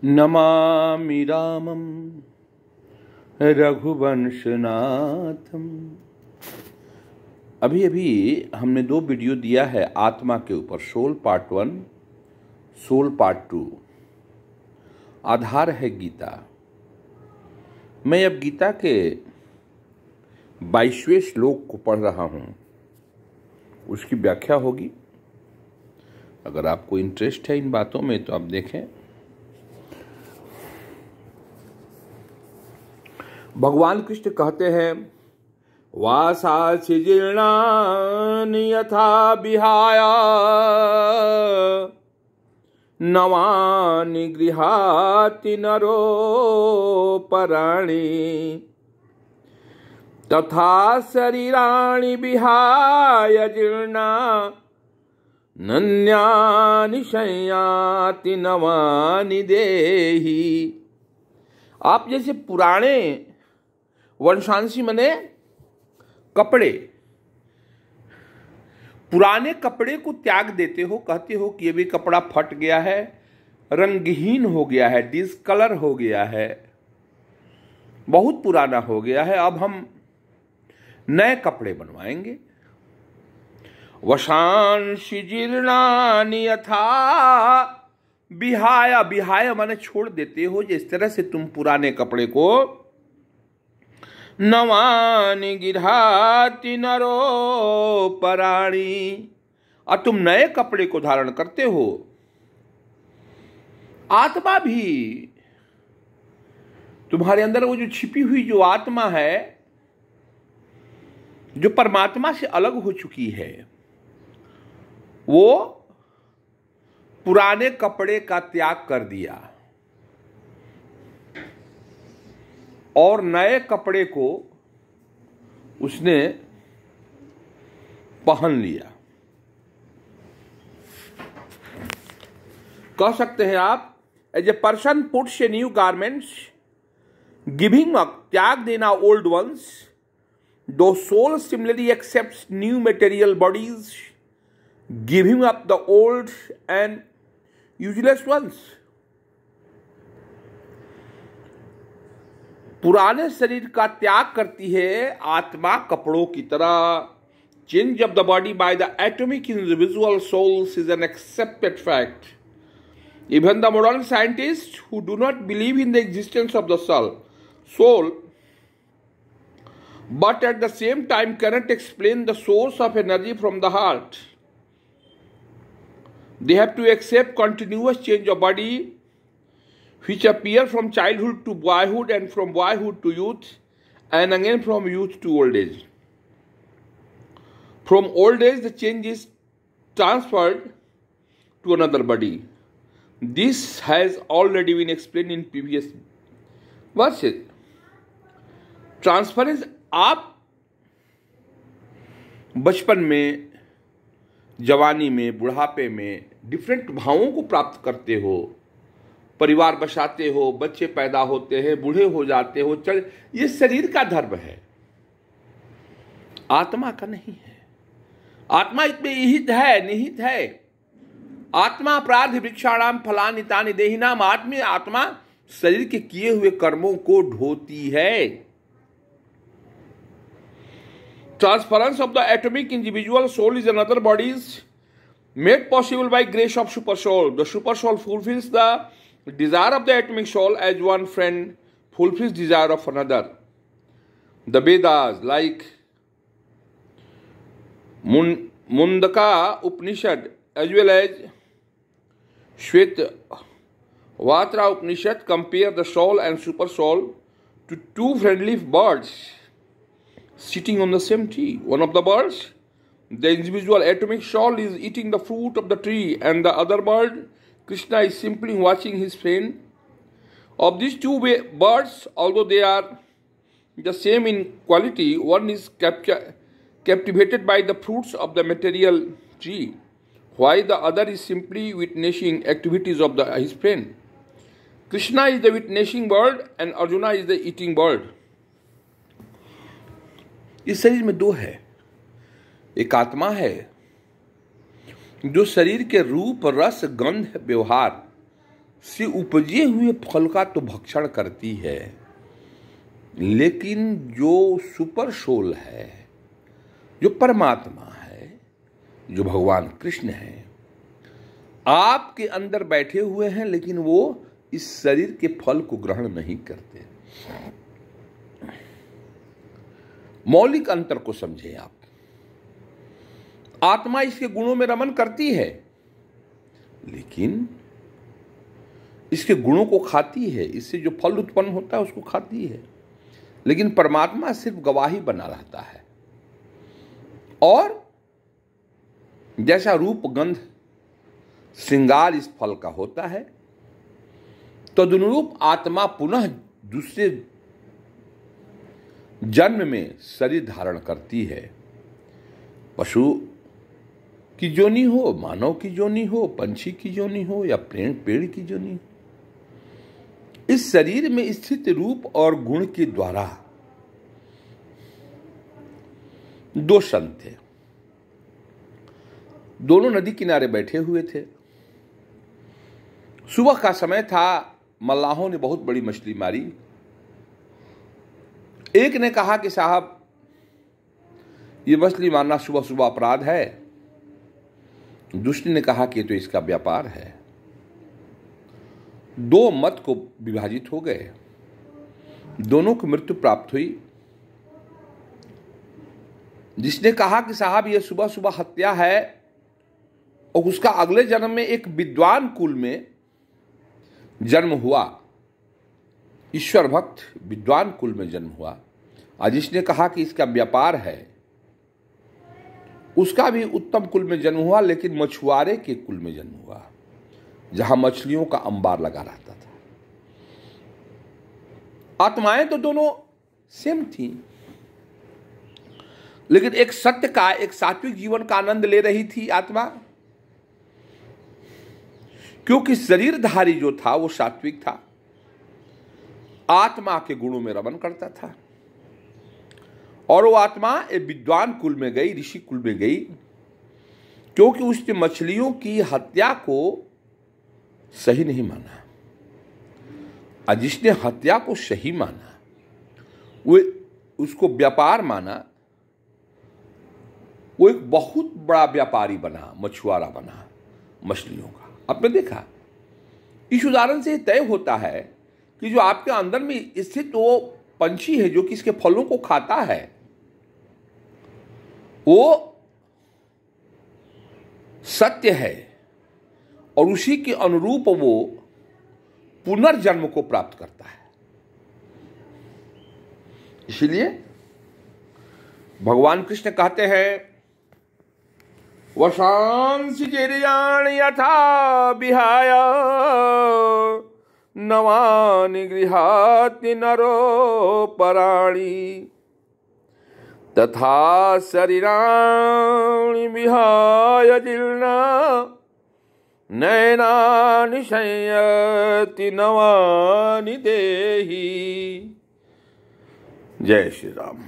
नमामि रामं रघुवंशनाथम। अभी अभी हमने 2 वीडियो दिया है आत्मा के ऊपर, सोल पार्ट 1, सोल पार्ट 2। आधार है गीता। मैं अब गीता के 22वें श्लोक को पढ़ रहा हूं, उसकी व्याख्या होगी। अगर आपको इंटरेस्ट है इन बातों में तो आप देखें। भगवान कृष्ण कहते हैं, वासासि जीर्णानि यथा विहाय नवानि गृहाति नरोपराणि तथा शरीराणि विहाय जीर्णा नन्यानि शय्याति नवानि देहि। आप जैसे पुराने वंशांशी मने कपड़े, पुराने कपड़े को त्याग देते हो, कहते हो कि ये भी कपड़ा फट गया है, रंगहीन हो गया है, डिसकलर हो गया है, बहुत पुराना हो गया है, अब हम नए कपड़े बनवाएंगे। वशांसि जीर्णानि यथा विहाय, विहाय माने छोड़ देते हो, जिस तरह से तुम पुराने कपड़े को नवानि गृहाति नरोपराणि, और तुम नए कपड़े को धारण करते हो। आत्मा भी, तुम्हारे अंदर वो जो छिपी हुई जो आत्मा है, जो परमात्मा से अलग हो चुकी है, वो पुराने कपड़े का त्याग कर दिया और नए कपड़े को उसने पहन लिया। कह सकते हैं आप, as a person puts a new garments giving up, त्याग देना old ones, though soul similarly accepts new material bodies giving up the old and useless ones. पुराने शरीर का त्याग करती है आत्मा कपड़ों की तरह। Change of the body by the atomic individual souls is an accepted fact. Even the modern scientist who do not believe in the existence of the soul but at the same time cannot explain the source of energy from the heart. They have to accept continuous change of body which appear from childhood to boyhood and from boyhood to youth and again from youth to old age. From old age the change is transferred to another body. This has already been explained in previous verses. Transference, आप बचपन में, जवानी में, बुढ़ापे में different भावों को प्राप्त करते हो, परिवार बसाते हो, बच्चे पैदा होते हैं, बूढ़े हो जाते हो, ये शरीर का धर्म है, आत्मा का नहीं है। आत्मा इसमें निहित है। आत्मा अपराध वृक्षाणाम फलानि तानि देहिनाम। आत्मा शरीर के किए हुए कर्मों को ढोती है। Transference of the atomic individual soul is another bodies made possible by grace of super soul. The super soul fulfills the desire of the atomic soul as one friend fulfills desire of another. The Vedas like Mundaka Upanishad as well as Shvetavatra Upanishad compare the soul and super soul to two friendly birds sitting on the same tree. One of the birds, the individual atomic soul, is eating the fruit of the tree, and the other bird, Krishna, is simply watching his friend. Of these two birds, although they are the same in quality, one is captivated by the fruits of the material tree, while the other is simply witnessing activities of his friend. Krishna is the witnessing bird, and Arjuna is the eating bird. इस शरीर में 2 है। एक आत्मा है जो शरीर के रूप, रस, गंध, व्यवहार से उपजे हुए फल का तो भक्षण करती है, लेकिन जो सुपर सोल है, जो परमात्मा है, जो भगवान कृष्ण है, आपके अंदर बैठे हुए हैं, लेकिन वो इस शरीर के फल को ग्रहण नहीं करते। मौलिक अंतर को समझें आप। आत्मा इसके गुणों में रमन करती है, लेकिन इसके गुणों को खाती है, इससे जो फल उत्पन्न होता है उसको खाती है, लेकिन परमात्मा सिर्फ गवाही बना रहता है। और जैसा रूप गंध श्रृंगार इस फल का होता है, तदनुरूप आत्मा पुनः दूसरे जन्म में शरीर धारण करती है। पशु की जोनी हो, मानव की जोनी हो, पंछी की जोनी हो, या पेड़ की जोनी हो, इस शरीर में स्थित रूप और गुण के द्वारा दो संत थे। दोनों नदी किनारे बैठे हुए थे। सुबह का समय था, मल्लाहों ने बहुत बड़ी मछली मारी। एक ने कहा कि साहब, ये मछली मारना सुबह सुबह अपराध है। दूसरे ने कहा कि तो इसका व्यापार है। दो मत को विभाजित हो गए, दोनों को मृत्यु प्राप्त हुई। जिसने कहा कि साहब ये सुबह सुबह हत्या है, और उसका अगले जन्म में एक विद्वान कुल में जन्म हुआ, ईश्वर भक्त विद्वान कुल में जन्म हुआ। और जिसने कहा कि इसका व्यापार है, उसका भी उत्तम कुल में जन्म हुआ, लेकिन मछुआरे के कुल में जन्म हुआ, जहां मछलियों का अंबार लगा रहता था। आत्माएं तो दोनों सेम थी, लेकिन एक सत्य का, एक सात्विक जीवन का आनंद ले रही थी आत्मा, क्योंकि शरीरधारी जो था वो सात्विक था, आत्मा के गुणों में रमन करता था। और वो आत्मा एक विद्वान कुल में गई, ऋषि कुल में गई, क्योंकि उसने मछलियों की हत्या को सही नहीं माना। और जिसने हत्या को सही माना, वो उसको व्यापार माना, वो एक बहुत बड़ा व्यापारी बना, मछुआरा बना मछलियों का। आपने देखा, इस उदाहरण से तय होता है कि जो आपके अंदर में स्थित वो पंछी है, जो कि इसके फलों को खाता है, वो सत्य है, और उसी के अनुरूप वो पुनर्जन्म को प्राप्त करता है। इसलिए भगवान कृष्ण कहते हैं, वशांसि चिरयाण यथा विहाय नवानि गृहाति नरो पराणि तथा शरीराणि विहाय जीर्णा नयनानि संयति नवानि देहि। जय श्री राम।